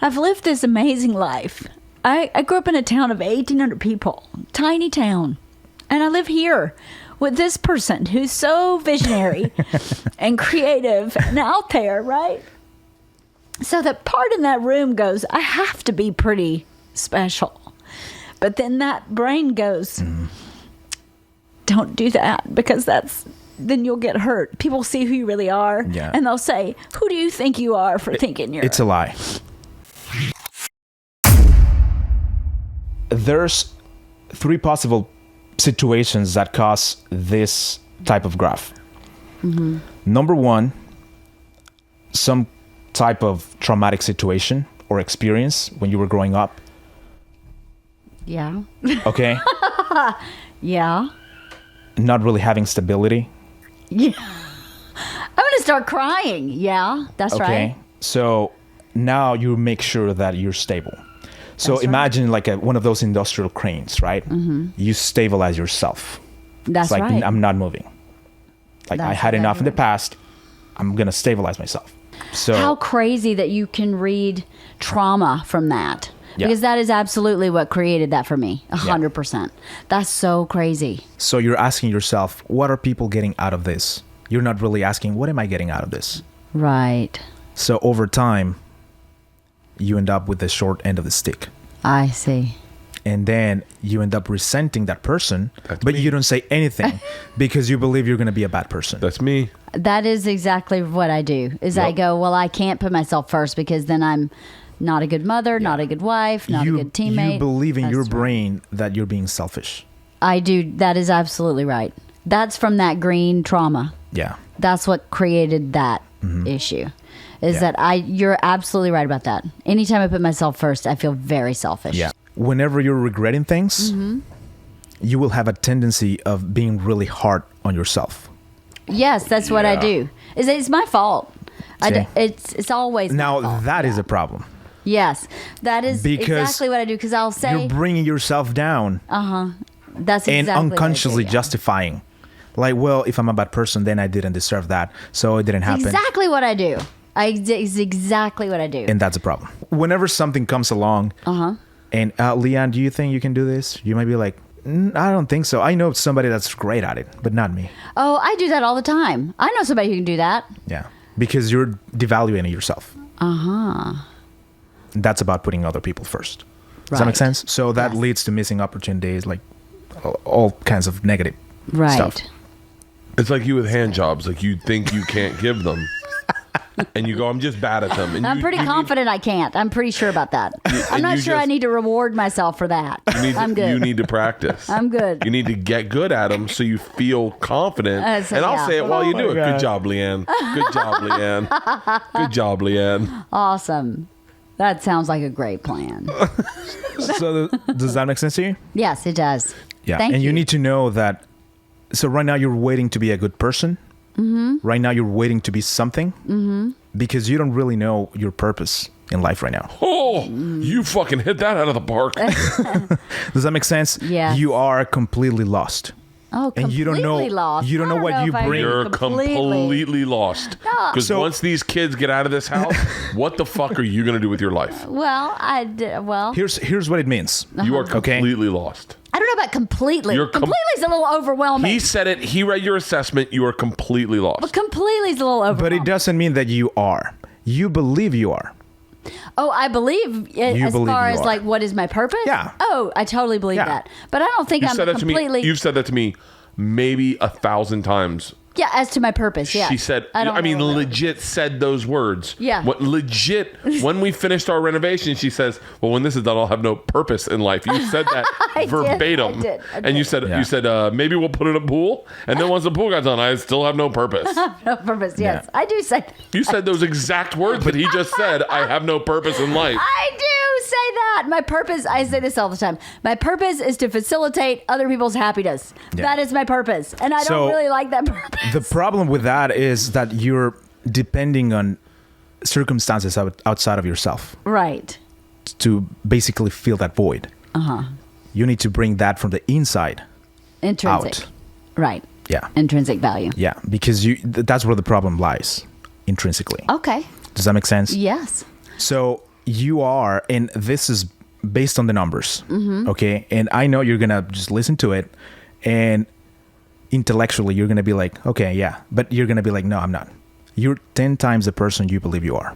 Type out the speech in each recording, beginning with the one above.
I've lived this amazing life. I grew up in a town of 1,800 people, tiny town. And I live here with this person who's so visionary and creative and out there, right? So that part in that room goes, I have to be pretty special. But then that brain goes, don't do that, because then you'll get hurt. People see who you really are, and they'll say, who do you think you are for thinking you're... It's a lie. There's 3 possible situations that cause this type of graph. Number 1, some type of traumatic situation or experience when you were growing up. Yeah. Okay. Yeah. Not really having stability. Yeah. I'm going to start crying. Yeah, that's okay. right. So now you make sure that you're stable. So That's imagine like one of those industrial cranes, right? You stabilize yourself. That's it's like, right. I'm not moving. Like, I had enough in the past. I'm going to stabilize myself. So how crazy that you can read trauma from that. Yeah. Because that is absolutely what created that for me. 100%. That's so crazy. So you're asking yourself, what are people getting out of this? You're not really asking, what am I getting out of this? Right. So over time, you end up with the short end of the stick. I see. And then you end up resenting that person, but you don't say anything because you believe you're going to be a bad person. That's me. That is exactly what I do. I go, well, I can't put myself first because then I'm not a good mother, not a good wife, not a good teammate. You believe in your That's brain that you're being selfish. I do. That is absolutely right. That's from that green trauma. Yeah. That's what created that issue. You're absolutely right about that. Anytime I put myself first, I feel very selfish. Yeah. Whenever you're regretting things, you will have a tendency of being really hard on yourself. Yes, that's what I do. It's my fault. It's always now my fault. That is a problem. Yes, that is exactly what I do, because I'll say... You're bringing yourself down. That's exactly and unconsciously what I do, justifying. Like, well, if I'm a bad person, then I didn't deserve that, so it didn't happen. Exactly what I do. It's exactly what I do. And that's a problem. Whenever something comes along, and LeeAnn, do you think you can do this? You might be like, I don't think so. I know somebody that's great at it, but not me. Oh, I do that all the time. I know somebody who can do that. Yeah, because you're devaluing yourself. That's about putting other people first. Does that make sense? So that leads to missing opportunities, like all kinds of negative stuff. It's like you with hand jobs. Like, you think you can't give them. And you go, I'm just bad at them. And I'm pretty confident I can't. I'm pretty sure about that. I'm not sure I need to reward myself for that. I'm good. You need to practice. I'm good. You need to get good at them so you feel confident. And I'll say it while you do it. Good job, LeeAnn. Good job, LeeAnn. Good job, LeeAnn. Awesome. That sounds like a great plan. So does that make sense to you? Yes, it does. Yeah. Thank you need to know that. So right now you're waiting to be a good person. Right now you're waiting to be something because you don't really know your purpose in life right now. Oh, you fucking hit that out of the park. Does that make sense? Yeah. You are completely lost. Oh, completely and you don't know, lost. You don't know what you bring. You're completely lost. Because once these kids get out of this house, what the fuck are you going to do with your life? Well, here's what it means. You are completely lost. I don't know about completely. Completely is a little overwhelming. He said it. He read your assessment. You are completely lost. But completely is a little overwhelming. But it doesn't mean that you are. You believe you are. Oh, I believe as far as like, what is my purpose? Yeah. Oh, I totally believe that. But I don't think I'm completely... You've said that to me maybe 1,000 times. Yeah, as to my purpose, yeah. She said, legit said those words. Yeah. What legit, when we finished our renovation, she says, well, when this is done, I'll have no purpose in life. You said that verbatim. I did. And you said, maybe we'll put in a pool. And then once the pool got done, I still have no purpose. No purpose, yes. Yeah. I do say that. You said those exact words, but he just said, I have no purpose in life. I do say that. My purpose, I say this all the time. My purpose is to facilitate other people's happiness. Yeah. That is my purpose. And I don't really like that purpose. The problem with that is that you're depending on circumstances outside of yourself. Right. To basically fill that void. You need to bring that from the inside Intrinsic. out. Right. Yeah. Intrinsic value. Yeah, because that's where the problem lies, intrinsically. Okay. Does that make sense? Yes. So you are, and this is based on the numbers, okay? And I know you're going to just listen to it, and intellectually you're going to be like, okay, yeah. But you're going to be like, no, I'm not. You're 10 times the person you believe you are.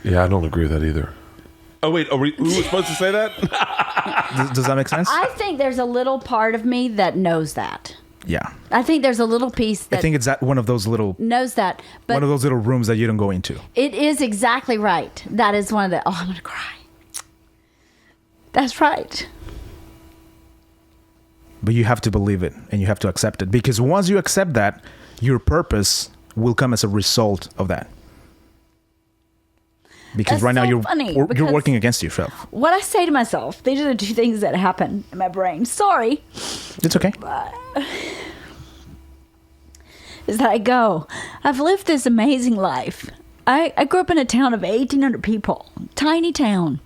Yeah, I don't agree with that either. Oh, wait, we were supposed to say that? Does that make sense? I think there's a little part of me that knows that. Yeah. I think there's a little piece that I think it's that one of those little knows that. But one of those little rooms that you don't go into. it is exactly right. That is one of the, I'm going to cry. That's right. But you have to believe it and you have to accept it. Because once you accept that, your purpose will come as a result of that. Because That's right now so you're funny, you're because working against yourself. What I say to myself, these are the two things that happen in my brain. Sorry. It's okay. Is that I go, I've lived this amazing life. I grew up in a town of 1,800 people, tiny town.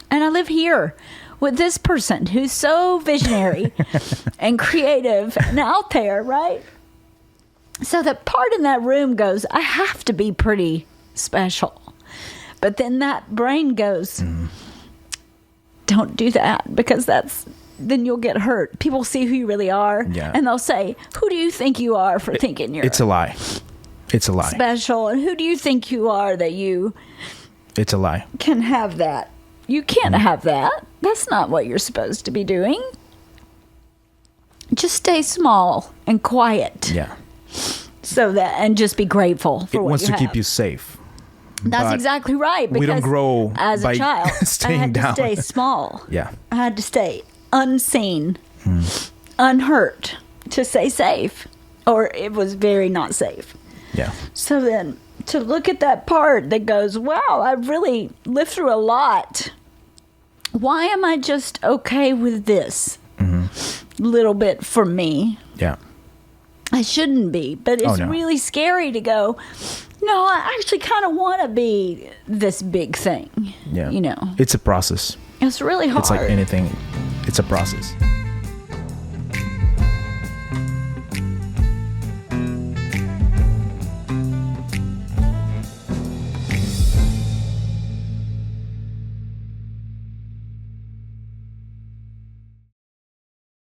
And I live here with this person who's so visionary and creative and out there, right? So that part in that room goes, I have to be pretty special. But then that brain goes, don't do that, because then you'll get hurt. People see who you really are, and they'll say, who do you think you are for thinking you're It's a lie. It's a lie. Special, and who do you think you are that you It's a lie. can have that? You can't have that. That's not what you're supposed to be doing. Just stay small and quiet. Yeah. And just be grateful for It what wants you to have. keep you safe. That's But exactly right. Because we don't grow as by a child. staying I had down. to stay small. Yeah. I had to stay unseen, unhurt, to stay safe, or it was very not safe. Yeah. So then to look at that part that goes, wow, I've really lived through a lot. Why am I just okay with this little bit for me? Yeah. I shouldn't be, but it's really scary to go, no, I actually kind of want to be this big thing. Yeah. You know, It's a process. it's really hard. It's like anything. It's a process.